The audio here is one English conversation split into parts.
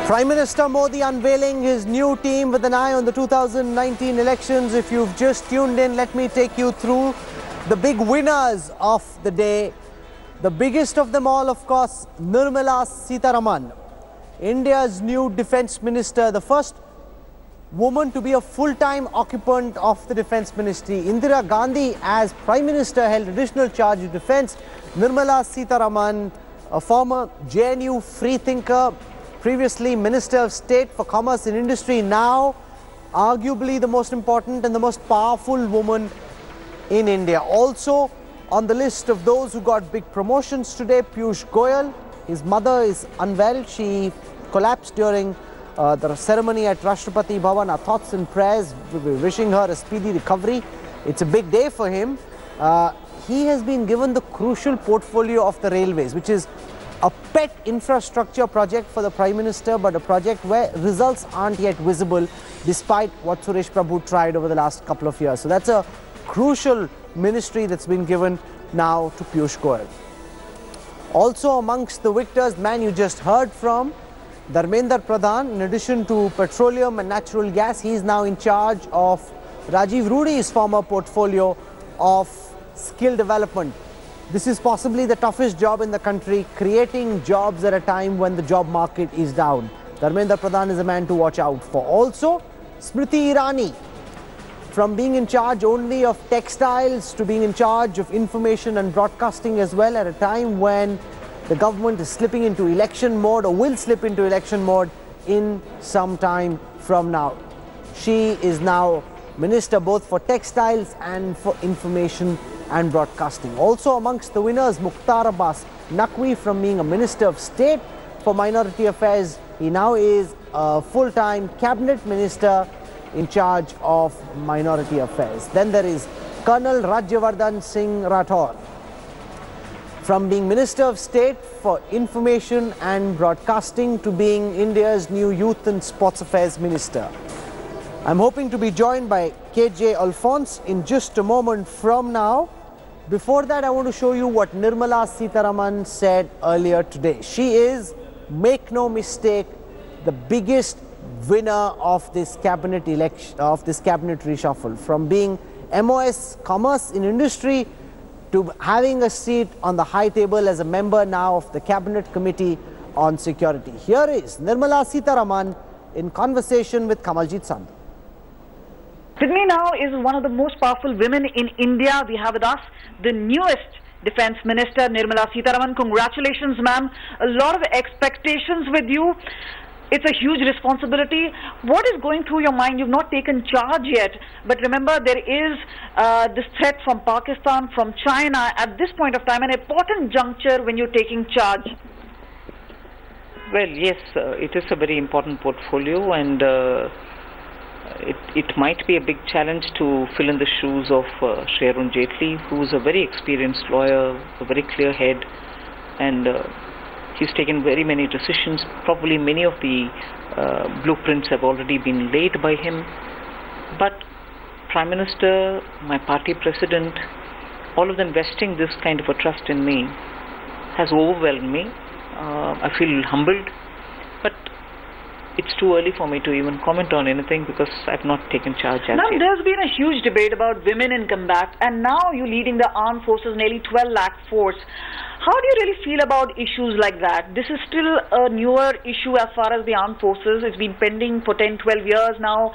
Prime Minister Modi unveiling his new team with an eye on the 2019 elections. If you've just tuned in, let me take you through the big winners of the day. The biggest of them all, of course, Nirmala Sitharaman, India's new defense minister, the first woman to be a full-time occupant of the defense ministry. Indira Gandhi, as Prime Minister, held additional charge of defense. Nirmala Sitharaman, a former JNU freethinker, previously Minister of State for Commerce and Industry, now arguably the most important and the most powerful woman in India. Also on the list of those who got big promotions today, Piyush Goyal. His mother is unwell. She collapsed during the ceremony at Rashtrapati Bhavan. Our thoughts and prayers, we're wishing her a speedy recovery. It's a big day for him. He has been given the crucial portfolio of the railways, which is a pet infrastructure project for the Prime Minister, but a project where results aren't yet visible despite what Suresh Prabhu tried over the last couple of years. So that's a crucial ministry that's been given now to Piyush Goyal. Also amongst the victors, man you just heard from, Dharmendra Pradhan, in addition to petroleum and natural gas, he is now in charge of Rajiv Rudi's former portfolio of skill development. This is possibly the toughest job in the country, creating jobs at a time when the job market is down. Dharmendra Pradhan is a man to watch out for. Also, Smriti Irani, from being in charge only of textiles to being in charge of information and broadcasting as well, at a time when the government is slipping into election mode or will slip into election mode in some time from now. She is now Minister both for textiles and for information and broadcasting. Also amongst the winners, Mukhtar Abbas Naqvi, from being a Minister of State for Minority Affairs, he now is a full-time Cabinet Minister in charge of Minority Affairs. Then there is Colonel Rajyavardhan Singh Rathore, from being Minister of State for Information and Broadcasting to being India's new Youth and Sports Affairs Minister. I'm hoping to be joined by KJ Alphons in just a moment from now. Before that, I want to show you what Nirmala Sitharaman said earlier today. She is, make no mistake, the biggest winner of this cabinet election, of this cabinet reshuffle. From being MOS, Commerce in Industry, to having a seat on the high table as a member now of the Cabinet Committee on Security. Here is Nirmala Sitharaman in conversation with Kamaljeet Sandhu. With me now is one of the most powerful women in India. We have with us the newest Defence Minister, Nirmala Sitharaman. Congratulations, ma'am. A lot of expectations with you. It's a huge responsibility. What is going through your mind? You've not taken charge yet. But remember, there is this threat from Pakistan, from China at this point of time, an important juncture when you're taking charge. Well, yes, it is a very important portfolio, and it might be a big challenge to fill in the shoes of Shri Arun Jaitley, who is a very experienced lawyer, a very clear head, and he's taken very many decisions. Probably many of the blueprints have already been laid by him. But Prime Minister, my party president, all of them vesting this kind of a trust in me has overwhelmed me. I feel humbled, but it's too early for me to even comment on anything because I've not taken charge as Now, yet. there's been a huge debate about women in combat, and now you're leading the armed forces, nearly 12 lakh force. How do you really feel about issues like that? This is still a newer issue as far as the armed forces. It's been pending for 10, 12 years now,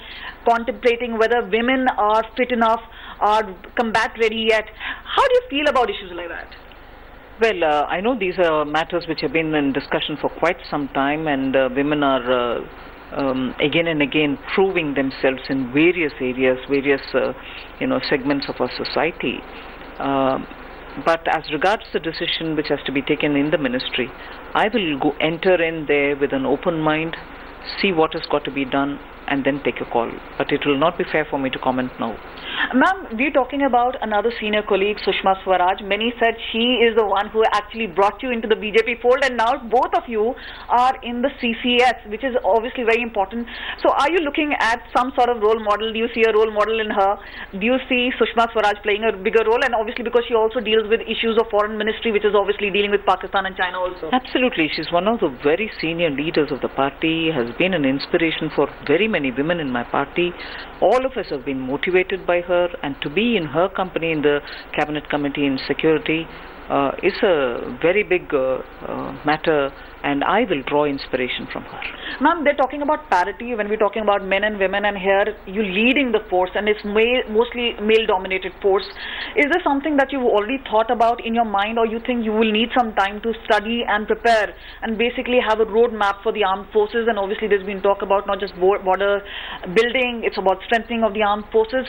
contemplating whether women are fit enough, are combat ready yet. How do you feel about issues like that? Well, I know these are matters which have been in discussion for quite some time, and women are again and again proving themselves in various areas, various segments of our society. But as regards the decision which has to be taken in the ministry, I will enter in there with an open mind, see what has got to be done, and then take a call. But it will not be fair for me to comment now. Ma'am, we're talking about another senior colleague, Sushma Swaraj. Many said she is the one who actually brought you into the BJP fold, and now both of you are in the CCS, which is obviously very important. So are you looking at some sort of role model? Do you see a role model in her? Do you see Sushma Swaraj playing a bigger role? And obviously because she also deals with issues of foreign ministry, which is obviously dealing with Pakistan and China also. Absolutely. She's one of the very senior leaders of the party, has been an inspiration for very many women in my party. All of us have been motivated by her, and to be in her company in the Cabinet Committee in Security is a very big matter, and I will draw inspiration from her. Ma'am, they're talking about parity when we're talking about men and women, and here you leading the force, and it's mostly male-dominated force. Is there something that you've already thought about in your mind, or you think you will need some time to study and prepare and basically have a roadmap for the armed forces? And obviously there's been talk about not just border building, it's about strengthening of the armed forces.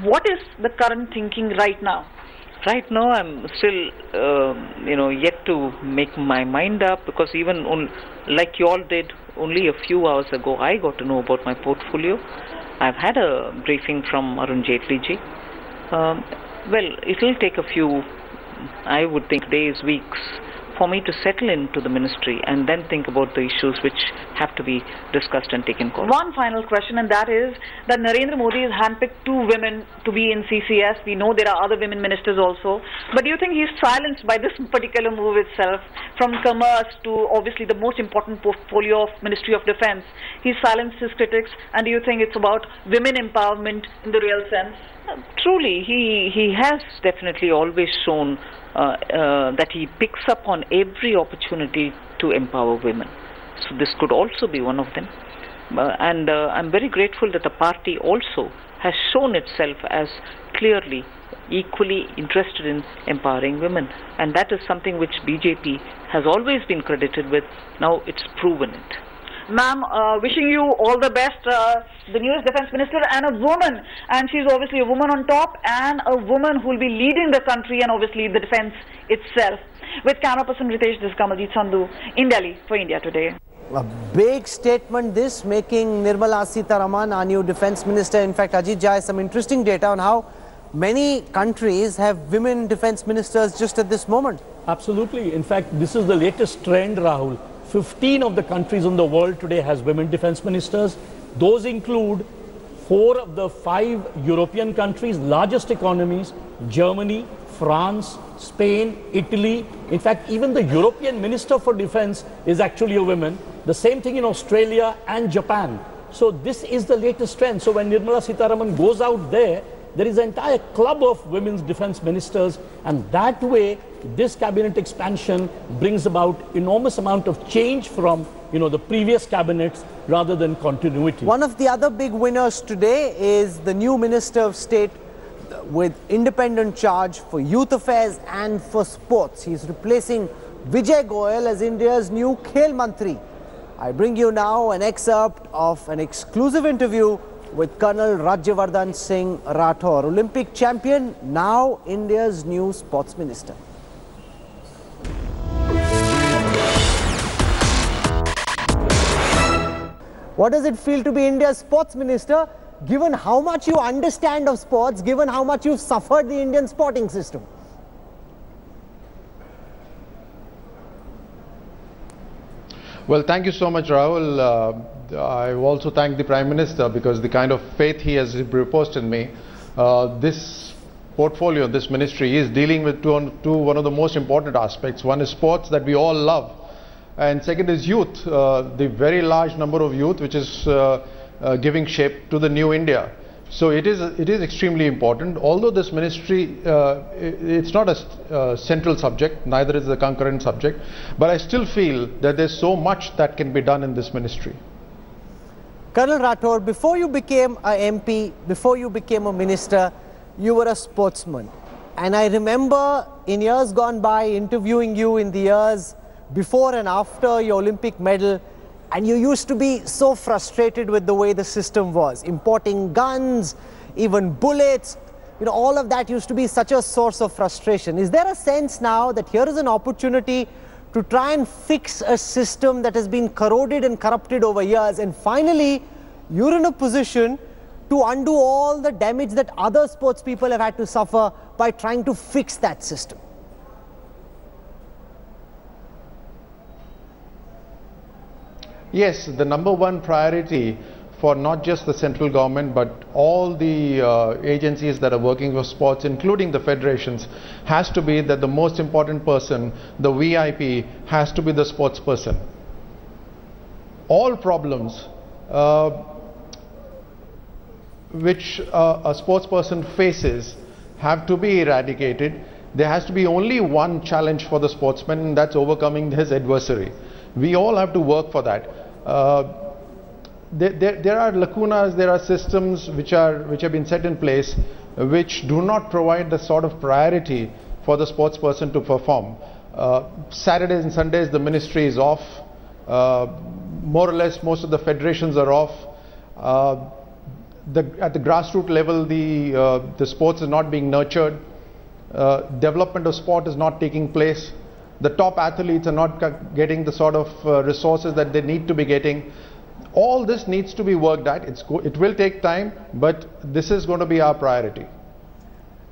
What is the current thinking right now? Right now, I'm still, yet to make my mind up, because even like you all did, only a few hours ago, I got to know about my portfolio. I've had a briefing from Arun Jaitley ji. Well, it will take a few, I would think, days, weeks for me to settle into the ministry and then think about the issues which have to be discussed and taken call. One final question, and that is that Narendra Modi has handpicked 2 women to be in CCS. We know there are other women ministers also. But do you think he's silenced by this particular move itself? From commerce to obviously the most important portfolio of Ministry of Defence, he's silenced his critics. And do you think it's about women empowerment in the real sense? Truly, he has definitely always shown that he picks up on every opportunity to empower women. So this could also be one of them. And I'm very grateful that the party also has shown itself as clearly, equally interested in empowering women. And that is something which BJP has always been credited with. Now it's proven it. Ma'am, wishing you all the best, the newest defense minister and a woman, and she's obviously a woman on top and a woman who will be leading the country and obviously the defense itself. With camera person Ritesh, this is Kamaljeet Sandhu in Delhi for India Today. A big statement this, making Nirmala Sitharaman our new defense minister. In fact, Ajit Jai, some interesting data on how many countries have women defense ministers just at this moment. Absolutely. In fact, this is the latest trend, Rahul. 15 of the countries in the world today has women defense ministers. Those include 4 of the 5 European countries, largest economies: Germany, France, Spain, Italy. In fact, even the European Minister for Defense is actually a woman. The same thing in Australia and Japan. So this is the latest trend. So when Nirmala Sitharaman goes out there, there is an entire club of women's defense ministers, and that way this cabinet expansion brings about enormous amount of change from the previous cabinets rather than continuity. One of the other big winners today is the new Minister of State with independent charge for youth affairs and for sports. He's replacing Vijay Goyal as India's new Khel Mantri. I bring you now an excerpt of an exclusive interview with Colonel Rajyavardhan Singh Rathore, Olympic champion, now India's new sports minister. What does it feel to be India's sports minister, given how much you understand of sports, given how much you've suffered the Indian sporting system? Well, thank you so much, Rahul. I also thank the Prime Minister, because the kind of faith he has reposed in me. This portfolio, this ministry is dealing with one of the most important aspects. One is sports that we all love, and second is youth, the very large number of youth which is giving shape to the new India. So it is extremely important. Although this ministry, it's not a central subject, neither is the concurrent subject, but I still feel that there's so much that can be done in this ministry. Colonel Rathore, before you became a MP, before you became a minister, you were a sportsman. And I remember in years gone by interviewing you in the years before and after your Olympic medal, and you used to be so frustrated with the way the system was. Importing guns, even bullets, all of that used to be such a source of frustration. Is there a sense now that here is an opportunity to try and fix a system that has been corroded and corrupted over years, and finally you're in a position to undo all the damage that other sports people have had to suffer by trying to fix that system. Yes, the number one priority for not just the central government but all the agencies that are working for sports, including the federations, has to be that the most important person, the VIP, has to be the sports person. All problems which a sports person faces have to be eradicated. There has to be only one challenge for the sportsman, and that's overcoming his adversary. We all have to work for that. There are lacunas, there are systems which have been set in place which do not provide the sort of priority for the sports person to perform. Saturdays and Sundays the ministry is off. More or less most of the federations are off. At the grassroots level the sports is not being nurtured. Development of sport is not taking place. The top athletes are not getting the sort of resources that they need to be getting. All this needs to be worked at. It will take time, but this is going to be our priority.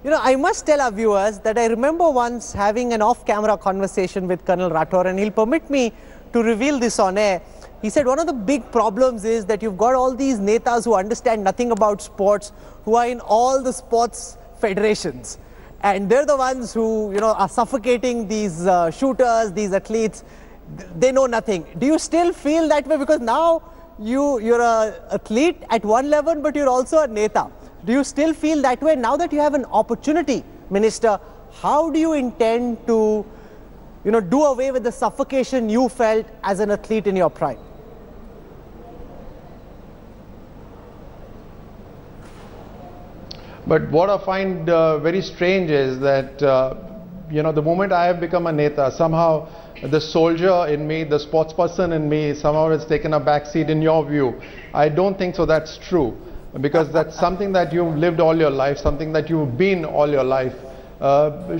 You know, I must tell our viewers that I remember once having an off-camera conversation with Colonel Rathore, and he'll permit me to reveal this on air. He said one of the big problems is that you've got all these netas who understand nothing about sports, who are in all the sports federations. And they're the ones who, you know, are suffocating these shooters, these athletes. They know nothing. Do you still feel that way? Because now you're an athlete at one level, but you're also a neta. Do you still feel that way? Now that you have an opportunity, Minister, how do you intend to, you know, do away with the suffocation you felt as an athlete in your prime? But what I find very strange is that, you know, the moment I have become a neta, somehow the soldier in me, the sports person in me, somehow has taken a back seat in your view. I don't think so that's true, because that's something that you've lived all your life, something that you've been all your life,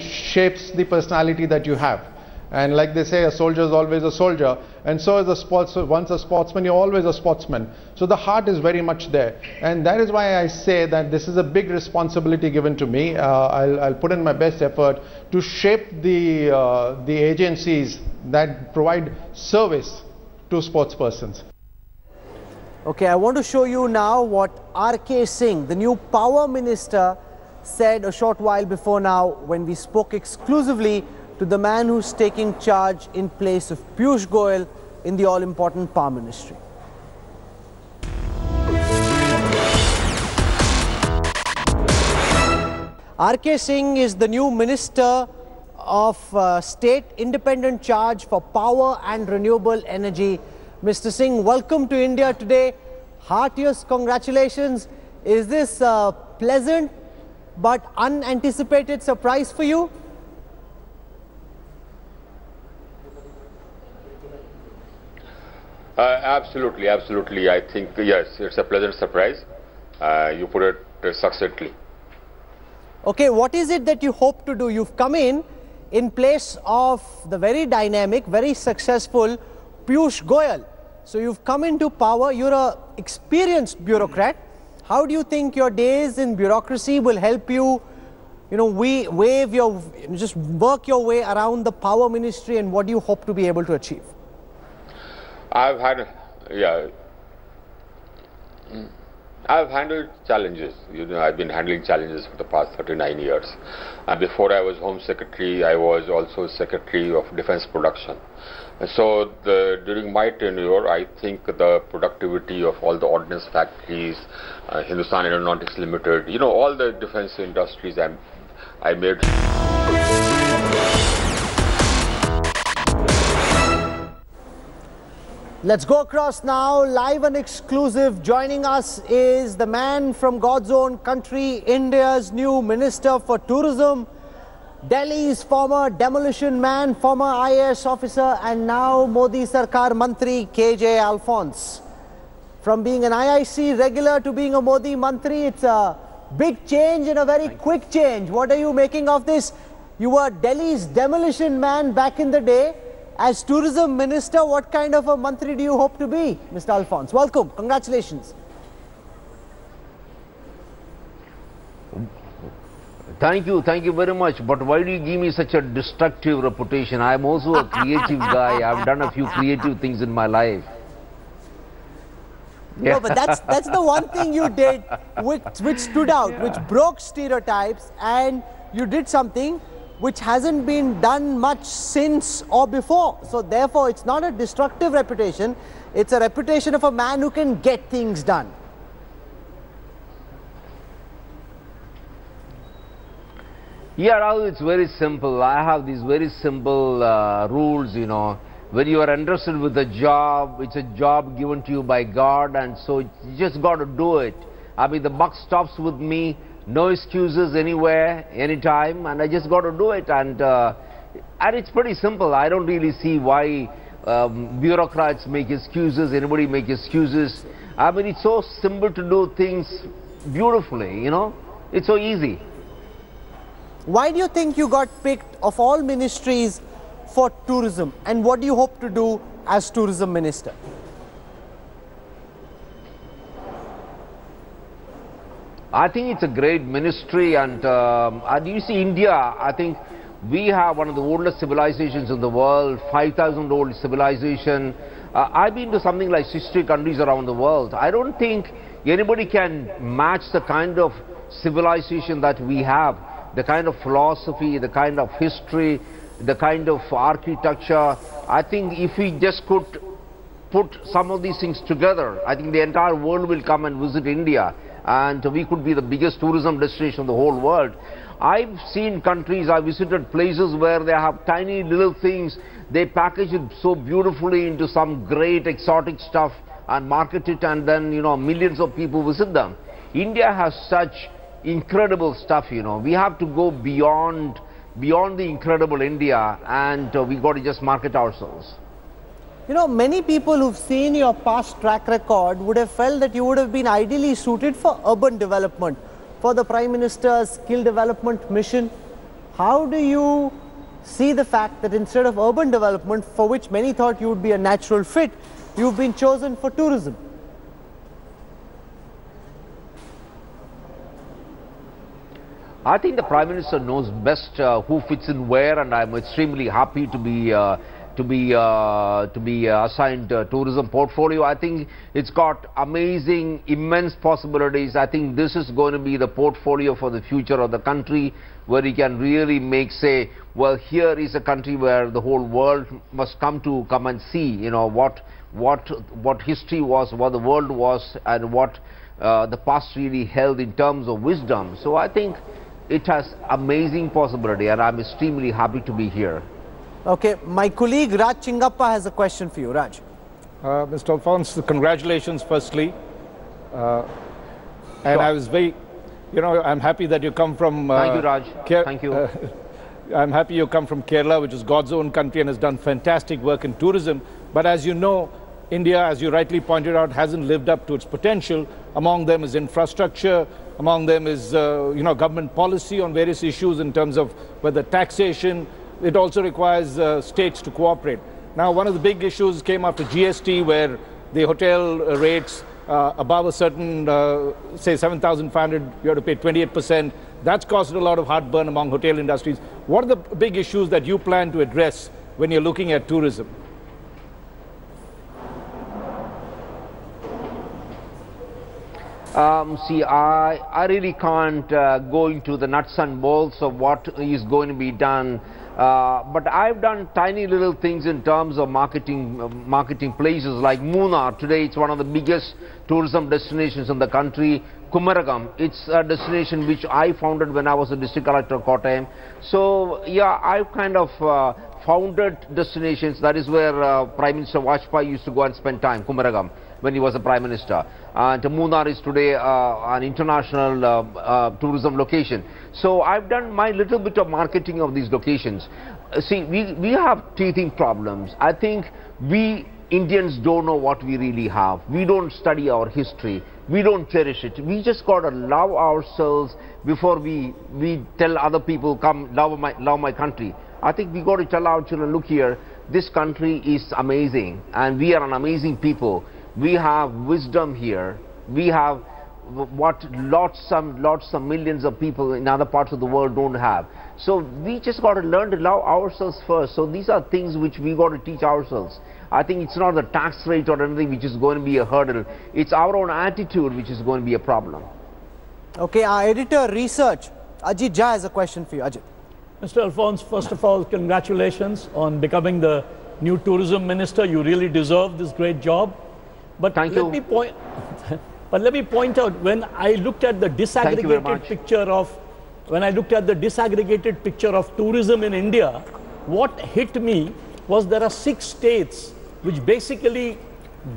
shapes the personality that you have. And like they say, a soldier is always a soldier, and so is a sportsman. Once a sportsman, you're always a sportsman. So the heart is very much there, and that is why I say that this is a big responsibility given to me. I'll put in my best effort to shape the agencies that provide service to sports persons. Okay, I want to show you now what R.K. Singh, the new Power Minister, said a short while before now when we spoke exclusively to the man who's taking charge in place of Piyush Goyal in the all-important Power Ministry. R.K. Singh is the new Minister of State Independent Charge for Power and Renewable Energy. Mr. Singh, welcome to India today. Heartiest congratulations. Is this a pleasant but unanticipated surprise for you? Absolutely, absolutely. I think, yes, it's a pleasant surprise. You put it succinctly. Okay, what is it that you hope to do? You've come in place of the very dynamic, very successful Piyush Goyal. So you've come into power, you're an experienced bureaucrat. How do you think your days in bureaucracy will help you, you know, just work your way around the Power Ministry, and what do you hope to be able to achieve? I've handled challenges. You know, I've been handling challenges for the past 39 years. Before I was Home Secretary, I was also Secretary of Defence Production. So during my tenure, I think the productivity of all the ordnance factories, Hindustan Aeronautics Limited, you know, all the defence industries, I made. Let's go across now, live and exclusive. Joining us is the man from God's own country, India's new Minister for Tourism, Delhi's former demolition man, former IAS officer, and now Modi Sarkar Mantri, KJ Alphons. From being an IIC regular to being a Modi Mantri, it's a big change and a very quick change. What are you making of this? You were Delhi's demolition man back in the day. As Tourism Minister, what kind of a Mantri do you hope to be, Mr. Alphons? Welcome. Congratulations. Thank you very much. But why do you give me such a destructive reputation? I'm also a creative guy. I've done a few creative things in my life. Yeah. No, but that's the one thing you did which stood out, which broke stereotypes, and you did something which hasn't been done much since or before. So therefore, it's not a destructive reputation. It's a reputation of a man who can get things done. Yeah, Rahul, it's very simple. I have these very simple rules, you know. When you are interested with a job, it's a job given to you by God, and so you just got to do it. I mean, the buck stops with me, no excuses anywhere, anytime, and I just got to do it. And it's pretty simple. I don't really see why bureaucrats make excuses, anybody make excuses. I mean, it's so simple to do things beautifully, you know. It's so easy. Why do you think you got picked of all ministries for tourism, and what do you hope to do as tourism minister? I think it's a great ministry, and you see India, I think we have one of the oldest civilizations in the world, 5,000 old civilization. I've been to something like 60 countries around the world. I don't think anybody can match the kind of civilization that we have, the kind of philosophy, the kind of history, the kind of architecture. I think if we just could put some of these things together, I think the entire world will come and visit India, and we could be the biggest tourism destination in the whole world. I've seen countries, I visited places where they have tiny little things, they package it so beautifully into some great exotic stuff and market it, and then, you know, millions of people visit them. India has such incredible stuff, you know. We have to go beyond the incredible India, and we got to just market ourselves. You know, many people who've seen your past track record would have felt that you would have been ideally suited for urban development, for the Prime Minister's skill development mission. How do you see the fact that instead of urban development, for which many thought you would be a natural fit, you've been chosen for tourism? I think the Prime Minister knows best who fits in where, and I'm extremely happy to be assigned tourism portfolio. I think it's got amazing, immense possibilities. I think this is going to be the portfolio for the future of the country, where you can really make, say, well, here is a country where the whole world must come and see, you know, what history was, what the world was, and what the past really held in terms of wisdom. So I think it has amazing possibility, and I'm extremely happy to be here. Okay, my colleague Raj Chingappa has a question for you. Raj. Mr. Alphons, congratulations firstly. And Sure. I was very, you know, I'm happy that you come from... Thank you, Raj. Thank you. I'm happy you come from Kerala, which is God's own country and has done fantastic work in tourism. But as you know, India, as you rightly pointed out, hasn't lived up to its potential. Among them is infrastructure. Among them is, you know, government policy on various issues in terms of whether taxation. It also requires states to cooperate. Now, one of the big issues came after GST, where the hotel rates above a certain, say, 7,500, you have to pay 28%. That's caused a lot of heartburn among hotel industries. What are the big issues that you plan to address when you're looking at tourism? See, I really can't go into the nuts and bolts of what is going to be done, but I've done tiny little things in terms of marketing places like Munnar. Today it's one of the biggest tourism destinations in the country. Kumaragam, it's a destination which I founded when I was a district collector of Kottayam. So yeah, I've kind of founded destinations. That is where Prime Minister Vajpayee used to go and spend time, Kumaragam, when he was a Prime Minister. And Munnar is today an international tourism location. So I've done my little bit of marketing of these locations. See, we have teething problems. I think we Indians don't know what we really have. We don't study our history. We don't cherish it. We just got to love ourselves before we tell other people, come love my country. I think we got to tell our children, look here, this country is amazing, and we are an amazing people. We have wisdom here. We have what lots of millions of people in other parts of the world don't have. So we just got to learn to love ourselves first. So these are things which we got to teach ourselves. I think it's not the tax rate or anything which is going to be a hurdle. It's our own attitude which is going to be a problem. Okay, our editor research, Ajit Jha, has a question for you. Ajit. Mr. Alphons, first of all, congratulations on becoming the new tourism minister. You really deserve this great job. But Thank you. Let me point out, when I looked at the disaggregated picture of tourism in India, what hit me was there are 6 states which basically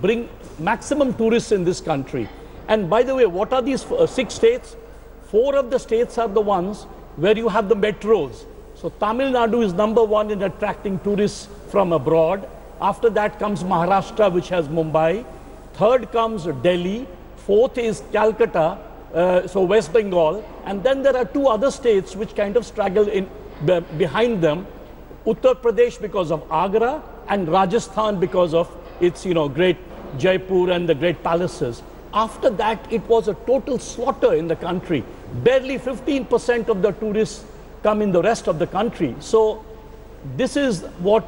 bring maximum tourists in this country. And by the way, what are these 6 states? 4 of the states are the ones where you have the metros. So Tamil Nadu is #1 in attracting tourists from abroad. After that comes Maharashtra, which has Mumbai. 3rd comes Delhi. 4th is Calcutta, so West Bengal. And then there are 2 other states which kind of struggle behind them. Uttar Pradesh because of Agra, and Rajasthan because of its, great Jaipur and the great palaces. After that, it was a total slaughter in the country. Barely 15% of the tourists come in the rest of the country. So this is what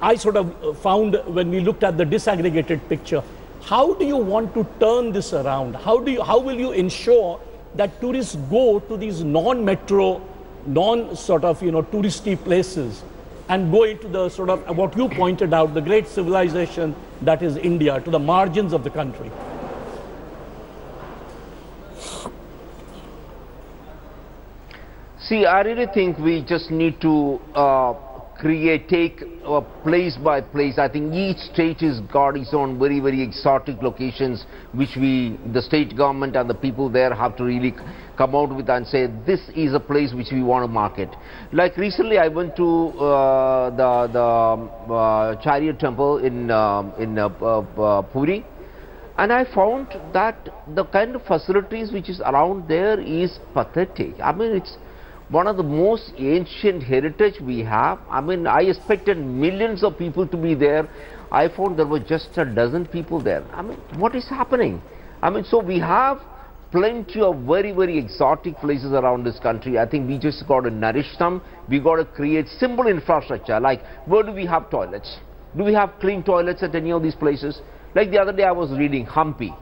I sort of found when we looked at the disaggregated picture. How do you want to turn this around? How will you ensure that tourists go to these non-metro, touristy places and go into the sort of what you pointed out, the great civilization that is India, to the margins of the country? See, I really think we just need to take place by place. I think each state has got its own very, very exotic locations which the state government and the people there have to really come out with and say this is a place which we want to market. Like recently I went to the Chariot Temple in Puri, and I found that the kind of facilities which is around there is pathetic. I mean, it's one of the most ancient heritage we have. I mean, I expected millions of people to be there. I found there were just a dozen people there. I mean, what is happening? I mean, so we have plenty of very, very exotic places around this country. I think we just got to nourish them. We got to create simple infrastructure. Like, where do we have toilets? Do we have clean toilets at any of these places? Like the other day I was reading Hampi.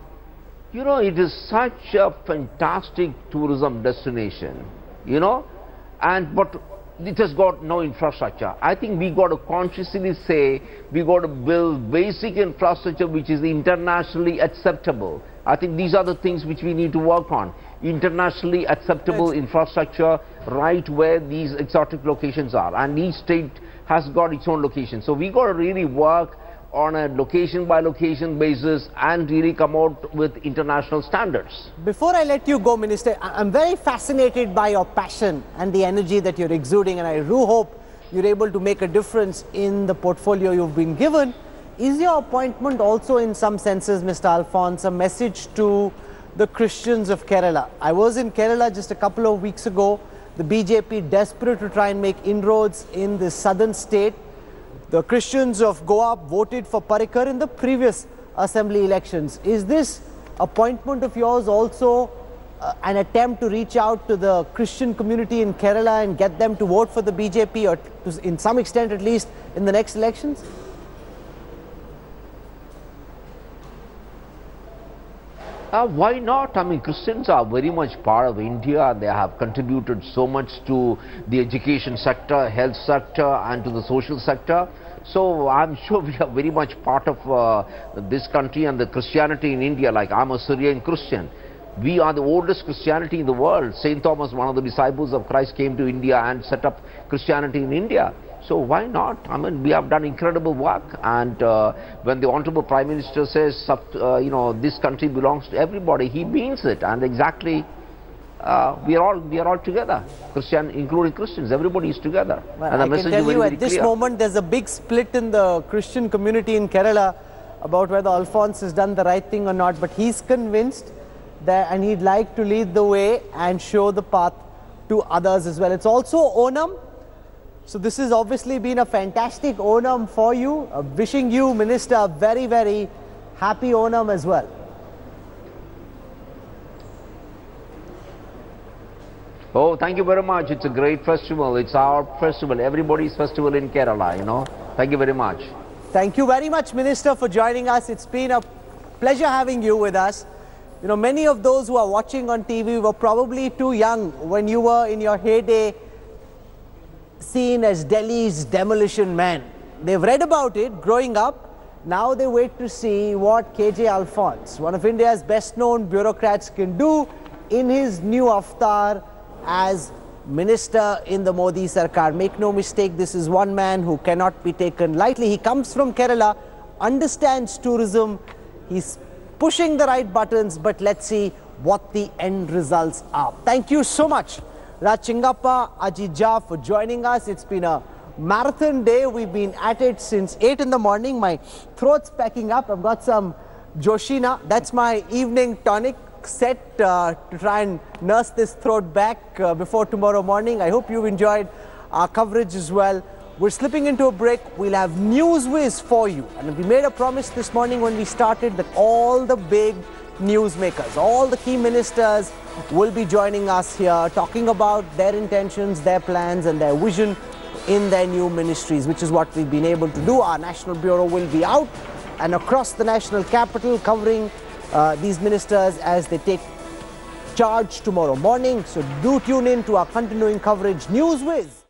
It is such a fantastic tourism destination, but it has got no infrastructure. I think we got to consciously say we got to build basic infrastructure which is internationally acceptable. I think these are the things which we need to work on. Internationally acceptable infrastructure right where these exotic locations are, and each state has got its own location. So we got to really work on a location by location basis and really come out with international standards. Before I let you go, Minister, I'm very fascinated by your passion and the energy that you're exuding, and I do hope you're able to make a difference in the portfolio you've been given. Is your appointment also in some senses, Mr. Alphons, a message to the Christians of Kerala? I was in Kerala just a couple of weeks ago. The BJP desperate to try and make inroads in the southern state. The Christians of Goa voted for Parrikar in the previous assembly elections. Is this appointment of yours also an attempt to reach out to the Christian community in Kerala and get them to vote for the BJP, or to, in some extent at least, in the next elections? Why not? I mean, Christians are very much part of India. They have contributed so much to the education sector, health sector, and to the social sector. So I'm sure we are very much part of this country and the Christianity in India. Like, I'm a Syrian Christian. We are the oldest Christianity in the world. St. Thomas, one of the disciples of Christ, came to India and set up Christianity in India. So why not? I mean, we have done incredible work, and when the Honorable Prime Minister says, this country belongs to everybody, he means it. And exactly, we are all together, including Christians. Everybody is together. Well, and the I message can tell is very, you very at this clear. moment there's a big split in the Christian community in Kerala about whether Alphons has done the right thing or not. But he's convinced that, and he'd like to lead the way and show the path to others as well. It's also Onam. So this has obviously been a fantastic Onam for you. Wishing you, Minister, a very, very happy Onam as well. Oh, thank you very much. It's a great festival. It's our festival, everybody's festival in Kerala, you know. Thank you very much. Thank you very much, Minister, for joining us. It's been a pleasure having you with us. You know, many of those who are watching on TV were probably too young when you were in your heyday, seen as Delhi's demolition man. They've read about it growing up. Now they wait to see what KJ Alphons, one of India's best-known bureaucrats, can do in his new avatar as Minister in the Modi Sarkar. Make no mistake, this is one man who cannot be taken lightly. He comes from Kerala, understands tourism, he's pushing the right buttons, but let's see what the end results are. Thank you so much, Rachingappa Ajija, for joining us. It's been a marathon day. We've been at it since 8 in the morning. My throat's packing up. I've got some Joshina. That's my evening tonic set to try and nurse this throat back before tomorrow morning. I hope you've enjoyed our coverage as well. We're slipping into a break. We'll have news whiz for you. And we made a promise this morning when we started that all the big newsmakers, all the key ministers will be joining us here, talking about their intentions, their plans and their vision in their new ministries, which is what we've been able to do. Our National Bureau will be out and across the national capital covering these ministers as they take charge tomorrow morning. So do tune in to our continuing coverage, News Whiz.